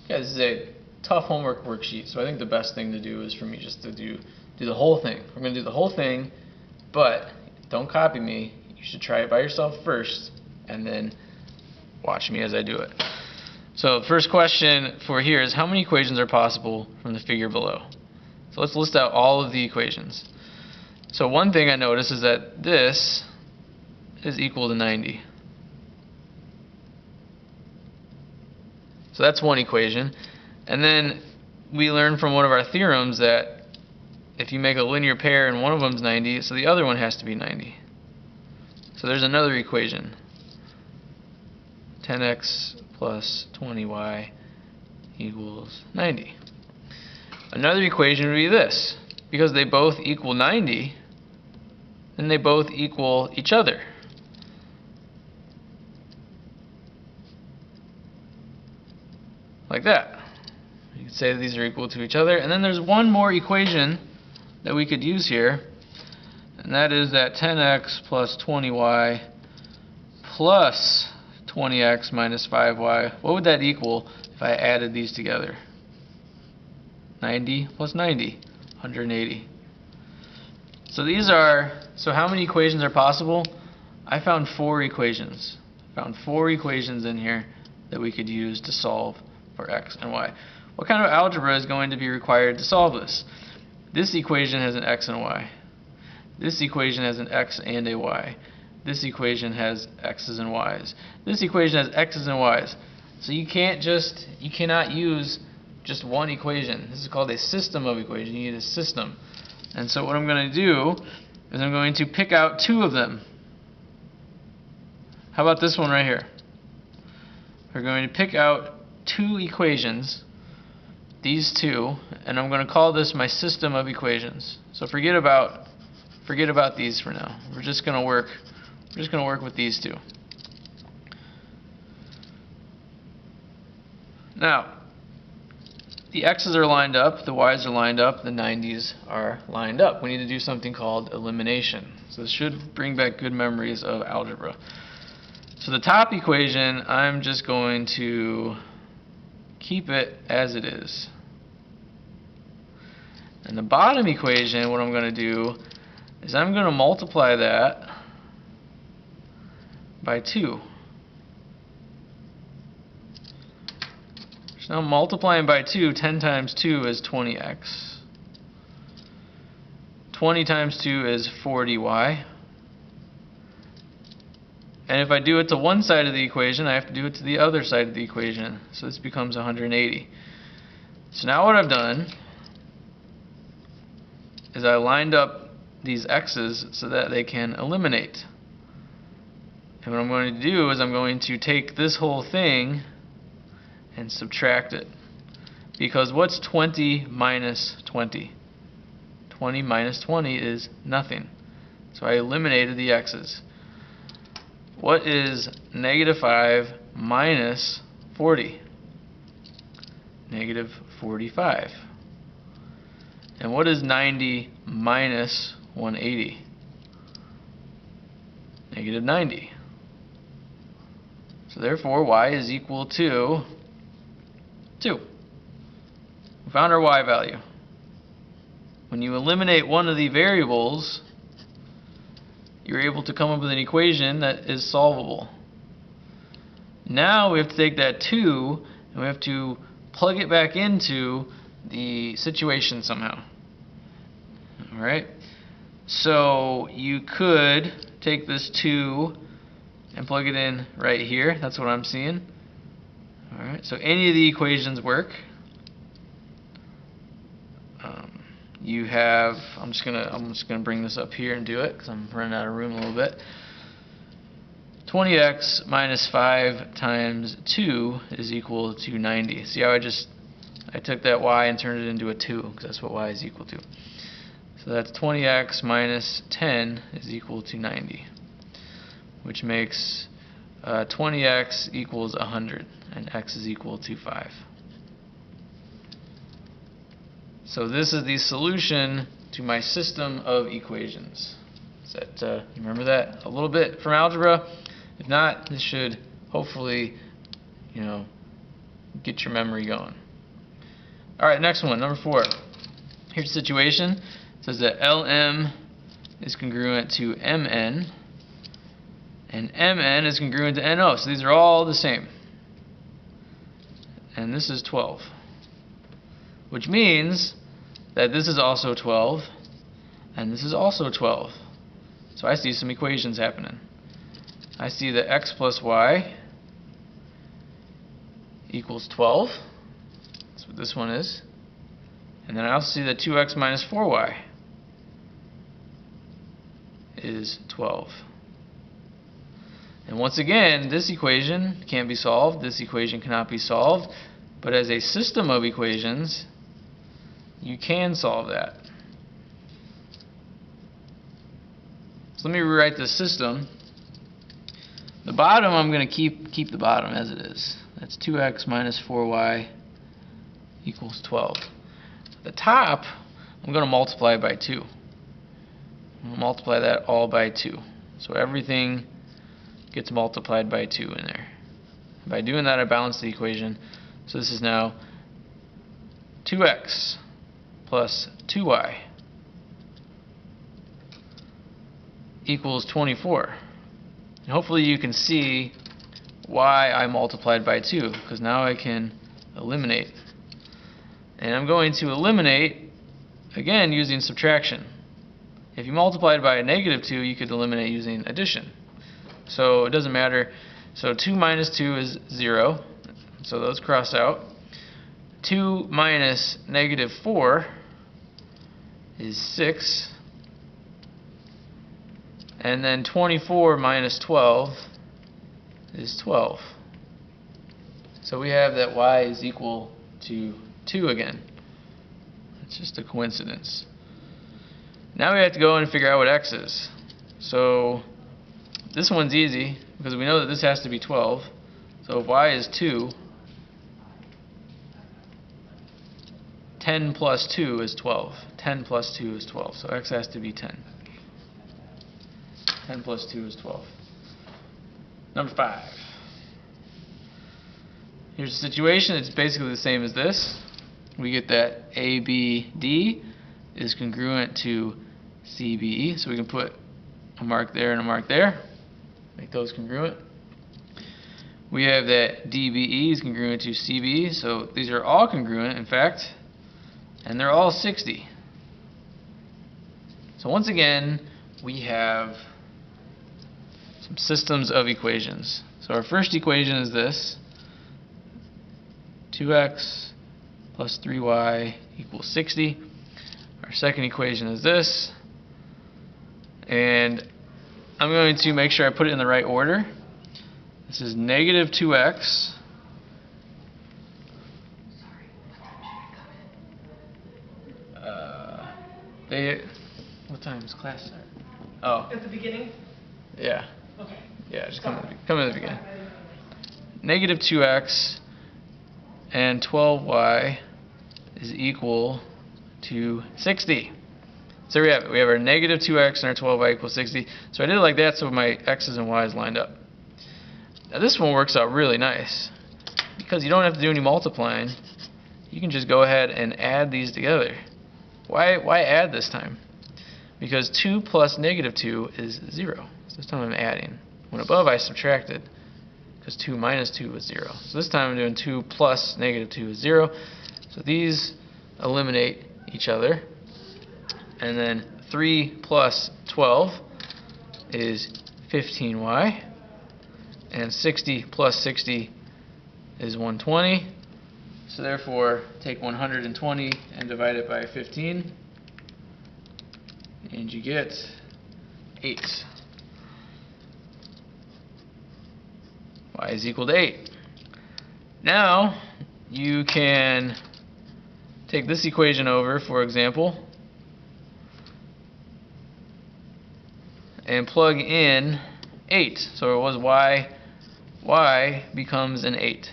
Yeah, this is a tough homework worksheet, so I think the best thing to do is for me just to do the whole thing. We're going to do the whole thing, but don't copy me. You should try it by yourself first, and then watch me as I do it. So the first question for here is, how many equations are possible from the figure below? So let's list out all of the equations. So one thing I notice is that this is equal to 90. So that's one equation. And then we learned from one of our theorems that if you make a linear pair and one of them is 90, so the other one has to be 90. So there's another equation. 10x plus 20y equals 90. Another equation would be this. Because they both equal 90, then they both equal each other. Like that. You could say that these are equal to each other. And then there's one more equation that we could use here, and that is that 10x plus 20y plus 20x minus 5y. What would that equal if I added these together? 90 plus 90, 180. So how many equations are possible? I found 4 equations. I found 4 equations in here that we could use to solve for x and y. What kind of algebra is going to be required to solve this? This equation has an x and a y. This equation has an x and a y. This equation has x's and y's. This equation has x's and y's. So you cannot use just one equation. This is called a system of equations. You need a system. And so what I'm going to do is I'm going to pick out 2 of them. How about this one right here? We're going to pick out 2 equations, these 2, and I'm going to call this my system of equations. So forget about these for now. We're just going to work with these 2. Now, the x's are lined up, the y's are lined up, the 90s are lined up. We need to do something called elimination. So this should bring back good memories of algebra. So the top equation, I'm just going to keep it as it is. And the bottom equation, what I'm going to do is I'm going to multiply that by 2. So now multiplying by 2, 10 times 2 is 20x. 20 times 2 is 40y. And if I do it to one side of the equation, I have to do it to the other side of the equation. So this becomes 180. So now what I've done is I lined up these x's so that they can eliminate. And what I'm going to do is I'm going to take this whole thing and subtract it. Because what's 20 minus 20? 20 minus 20 is nothing. So I eliminated the x's. What is negative 5 minus 40? Negative 45. And what is 90 minus 180? Negative 90. So therefore, y is equal to 2. We found our y value. When you eliminate one of the variables, you're able to come up with an equation that is solvable. Now we have to take that 2 and we have to plug it back into the situation somehow. Alright? So you could take this 2 and plug it in right here. That's what I'm seeing. Alright, so any of the equations work. You have, I'm just gonna bring this up here and do it because I'm running out of room a little bit. 20x minus 5 times 2 is equal to 90. See how I took that y and turned it into a 2 because that's what y is equal to. So that's 20x minus 10 is equal to 90, which makes 20x equals 100 and x is equal to 5. So this is the solution to my system of equations. Is that, you remember that a little bit from algebra? If not, this should hopefully, get your memory going. Alright, next one, number 4. Here's the situation. It says that LM is congruent to MN, and MN is congruent to NO. So these are all the same. And this is 12. Which means that this is also 12, and this is also 12. So I see some equations happening. I see that x plus y equals 12. That's what this one is. And then I also see that 2x minus 4y is 12. And once again, this equation can't be solved, this equation cannot be solved, but as a system of equations, you can solve that. So let me rewrite this system. The bottom, I'm going to keep the bottom as it is. That's 2x minus 4y equals 12. The top, I'm going to multiply by 2. I'm going to multiply that all by 2. So everything gets multiplied by 2 in there. By doing that, I balance the equation. So this is now 2x plus 2y equals 24. And hopefully you can see why I multiplied by 2, because now I can eliminate. And I'm going to eliminate, again, using subtraction. If you multiplied by a negative 2, you could eliminate using addition. So it doesn't matter. So 2 minus 2 is 0. So those cross out. 2 minus negative 4 is 6. And then 24 minus 12 is 12. So we have that y is equal to 2 again. It's just a coincidence. Now we have to go and figure out what x is. So this one's easy because we know that this has to be 12. So if y is 2, 10 plus 2 is 12. 10 plus 2 is 12. So x has to be 10. 10 plus 2 is 12. Number 5. Here's the situation. It's basically the same as this. We get that ABD is congruent to CBE. So we can put a mark there and a mark there. Make those congruent. We have that DBE is congruent to CBE. So these are all congruent, in fact. And they're all 60. So once again, we have some systems of equations. So our first equation is this. 2x plus 3y equals 60. Our second equation is this. And I'm going to make sure I put it in the right order. This is negative 2x. What time does class start? Oh. At the beginning? Yeah. Okay. Yeah, just come in the beginning. Negative 2x and 12y is equal to 60. So we have it. We have our negative 2x and our 12y equals 60. So I did it like that so my x's and y's lined up. Now this one works out really nice because you don't have to do any multiplying. You can just go ahead and add these together. Why add this time? Because 2 plus negative 2 is 0. So this time I'm adding. When above I subtracted because 2 minus 2 is 0. So this time I'm doing 2 plus negative 2 is 0. So these eliminate each other. And then 3 plus 12 is 15y. And 60 plus 60 is 120. So therefore, take 120 and divide it by 15. And you get 8. Y is equal to 8. Now, you can take this equation over, for example, and plug in 8. So it was y becomes an 8.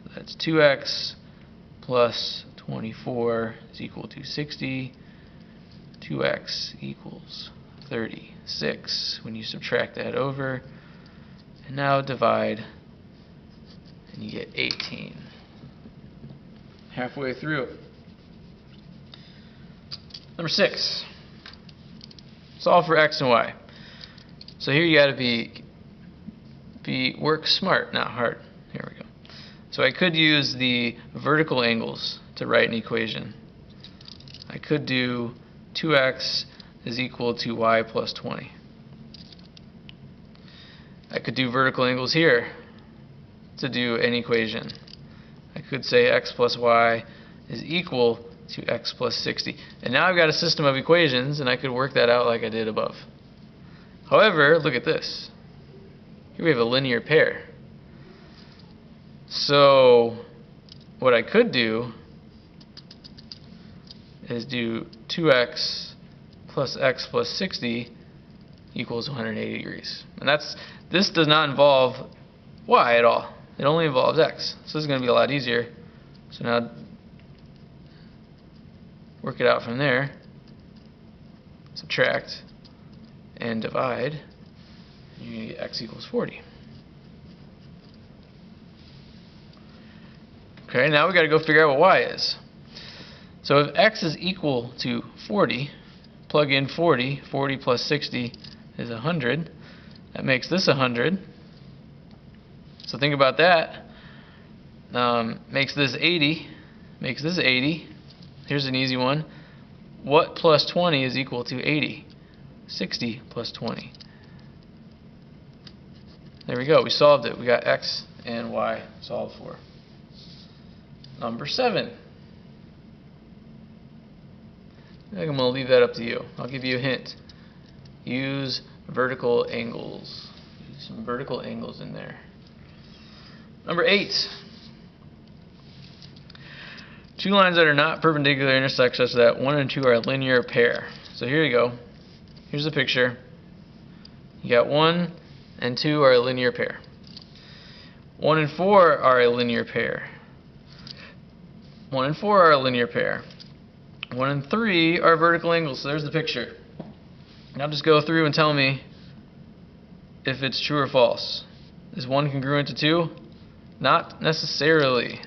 So that's 2x plus 24 is equal to 60. 2x equals 36 when you subtract that over. And now divide and you get 18. Halfway through. Number 6. Solve for x and y. So here you got to work smart, not hard. Here we go. So I could use the vertical angles to write an equation. I could do 2x is equal to y plus 20. I could do vertical angles here to do an equation. I could say x plus y is equal to x plus 60. And now I've got a system of equations, and I could work that out like I did above. However, look at this. Here we have a linear pair. So what I could do is do 2x plus x plus 60 equals 180 degrees. And this does not involve y at all. It only involves x. So this is going to be a lot easier. So now work it out from there. Subtract and divide. And you're going to get x equals 40. Okay, now we got to go figure out what y is. So if x is equal to 40, plug in 40. 40 plus 60 is 100. That makes this 100. So think about that. Makes this 80. Makes this 80. Here's an easy one. What plus 20 is equal to 80? 60 plus 20. There we go. We solved it. We got x and y solved for. Number 7. I think I'm going to leave that up to you. I'll give you a hint. Use vertical angles. Use some vertical angles in there. Number 8. Two lines that are not perpendicular intersect such that 1 and 2 are a linear pair. So here you go. Here's the picture. You got 1 and 2 are a linear pair. 1 and 4 are a linear pair. 1 and 4 are a linear pair. 1 and 3 are vertical angles. So there's the picture. Now just go through and tell me if it's true or false. Is 1 congruent to 2? Not necessarily.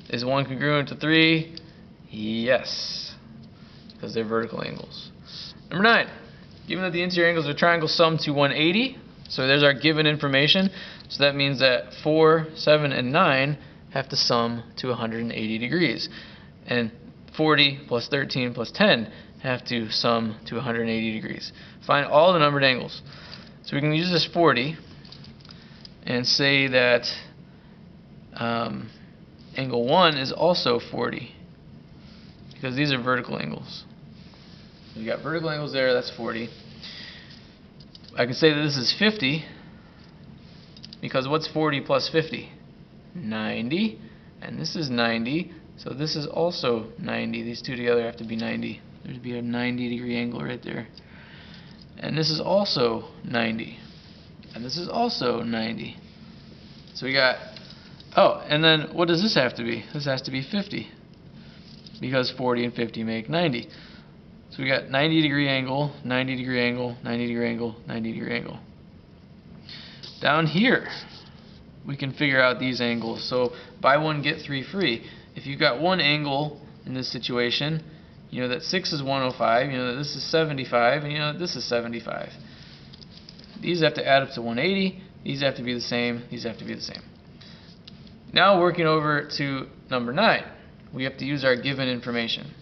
Is 1 congruent to 3? Yes, because they're vertical angles. Number 9. Given that the interior angles of a triangle sum to 180, so there's our given information. So that means that 4, 7, and 9 have to sum to 180 degrees. And 40 plus 13 plus 10 have to sum to 180 degrees. Find all the numbered angles. So we can use this 40 and say that angle 1 is also 40 because these are vertical angles. You got vertical angles there, that's 40. I can say that this is 50 because what's 40 plus 50? 90. And this is 90, so this is also 90. These two together have to be 90. There'd be a 90 degree angle right there. And this is also 90. And this is also 90. So we got, oh, and then what does this have to be? This has to be 50. Because 40 and 50 make 90. So we got 90 degree angle, 90 degree angle, 90 degree angle, 90 degree angle. Down here, we can figure out these angles. So buy one, get 3 free. If you've got one angle in this situation, you know that 6 is 105, you know that this is 75, and you know that this is 75. These have to add up to 180, these have to be the same, these have to be the same. Now working over to number 9, we have to use our given information.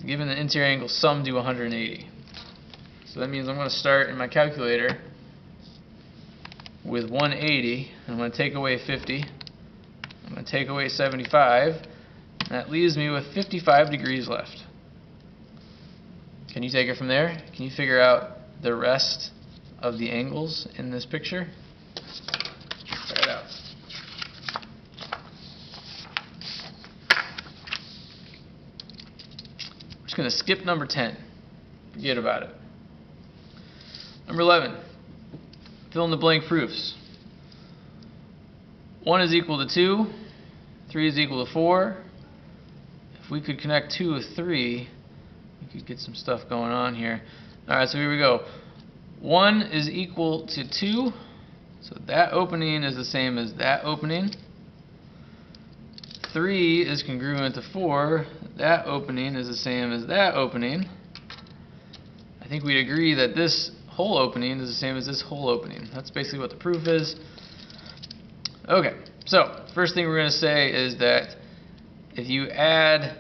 Given the interior angle sum to 180. So that means I'm going to start in my calculator with 180. I'm going to take away 50. I'm going to take away 75. And that leaves me with 55 degrees left. Can you take it from there? Can you figure out the rest of the angles in this picture? Try it out. Going to skip number 10. Forget about it. Number 11. Fill in the blank proofs. 1 is equal to 2. 3 is equal to 4. If we could connect 2 with 3, we could get some stuff going on here. Alright, so here we go. 1 is equal to 2. So that opening is the same as that opening. 3 is congruent to 4. That opening is the same as that opening. I think we agree that this whole opening is the same as this whole opening. That's basically what the proof is. Okay, so first thing we're going to say is that if you add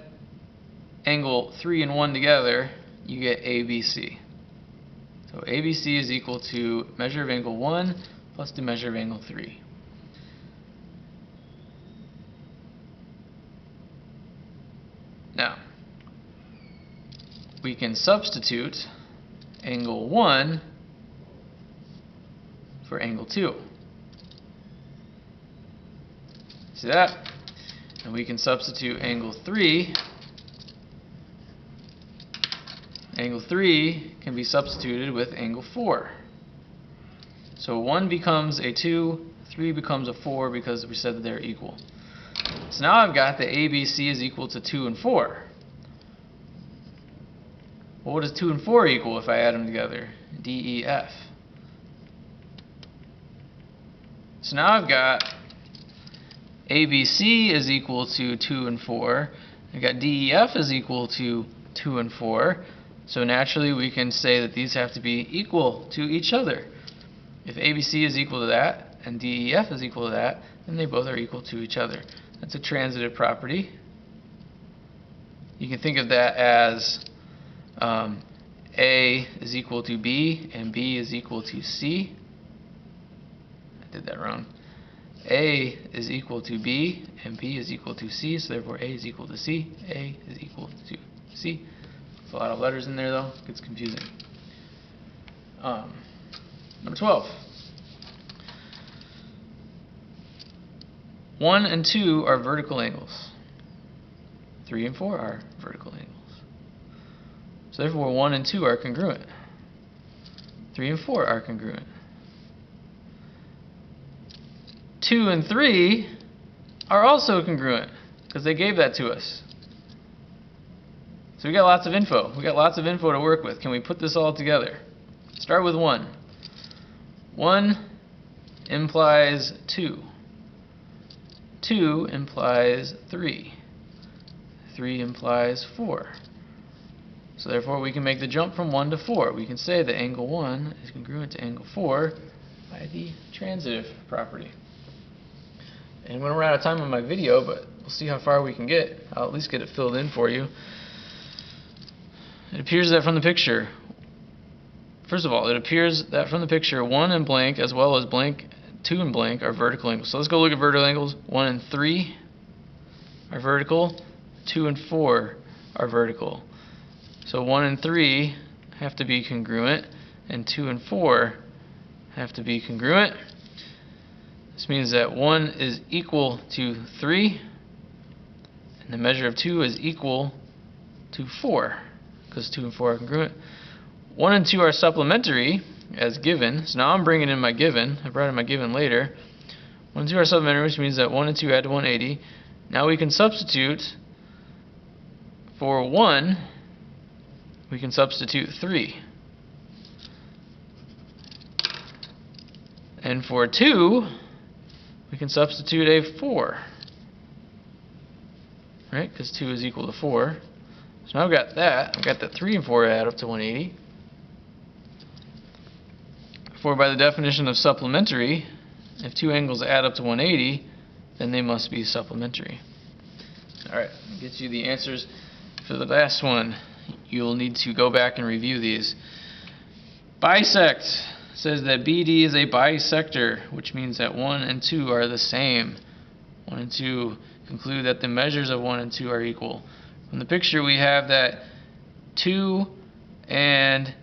angle 3 and 1 together, you get ABC. So ABC is equal to measure of angle 1 plus the measure of angle 3. Now, we can substitute angle 1 for angle 2. See that? And we can substitute angle 3. Angle 3 can be substituted with angle 4. So 1 becomes a 2, 3 becomes a 4 because we said that they're equal. So now I've got that ABC is equal to 2 and 4. Well, what does 2 and 4 equal if I add them together? DEF. So now I've got ABC is equal to 2 and 4. I've got DEF is equal to 2 and 4. So naturally we can say that these have to be equal to each other. If ABC is equal to that and DEF is equal to that, then they both are equal to each other. That's a transitive property. You can think of that as A is equal to B and B is equal to C. I did that wrong. A is equal to B and B is equal to C, so therefore A is equal to C. A is equal to C. There's a lot of letters in there though, it gets confusing. Number 12. 1 and 2 are vertical angles. 3 and 4 are vertical angles. So therefore 1 and 2 are congruent. 3 and 4 are congruent. 2 and 3 are also congruent because they gave that to us. So we got lots of info. We got lots of info to work with. Can we put this all together? Start with 1. 1 implies 2. 2 implies 3. 3 implies 4. So therefore we can make the jump from 1 to 4. We can say that angle 1 is congruent to angle 4 by the transitive property. And I'm going to run out of time on my video, but we'll see how far we can get. I'll at least get it filled in for you. It appears that from the picture, first of all, it appears that from the picture 1 and blank as well as blank 2 and blank are vertical angles. So let's go look at vertical angles. 1 and 3 are vertical. 2 and 4 are vertical. So 1 and 3 have to be congruent, and 2 and 4 have to be congruent. This means that 1 is equal to 3, and the measure of 2 is equal to 4, because 2 and 4 are congruent. 1 and 2 are supplementary, as given. So now I'm bringing in my given. I brought in my given later. 1 and 2 are supplementary, which means that 1 and 2 add to 180. Now we can substitute for 1, we can substitute 3. And for 2, we can substitute a 4. Right? Because 2 is equal to 4. So now I've got that. I've got that 3 and 4 add up to 180. For by the definition of supplementary, if two angles add up to 180, then they must be supplementary. Alright, gets you the answers for the last one. You'll need to go back and review these. Bisect says that BD is a bisector, which means that 1 and 2 are the same. 1 and 2 conclude that the measures of 1 and 2 are equal. From the picture we have that 2 and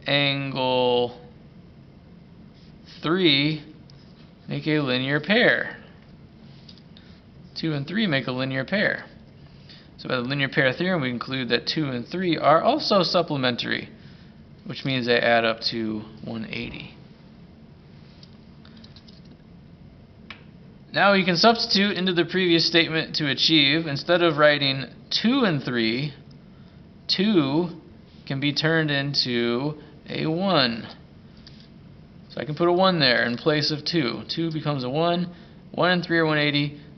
angle 3 make a linear pair. 2 and 3 make a linear pair. So by the linear pair theorem we conclude that 2 and 3 are also supplementary, which means they add up to 180. Now you can substitute into the previous statement to achieve. Instead of writing 2 and 3, 2 can be turned into a 1. So So I can put a 1 there in place of 2. 2 becomes a 1. 1 and 3 are 180.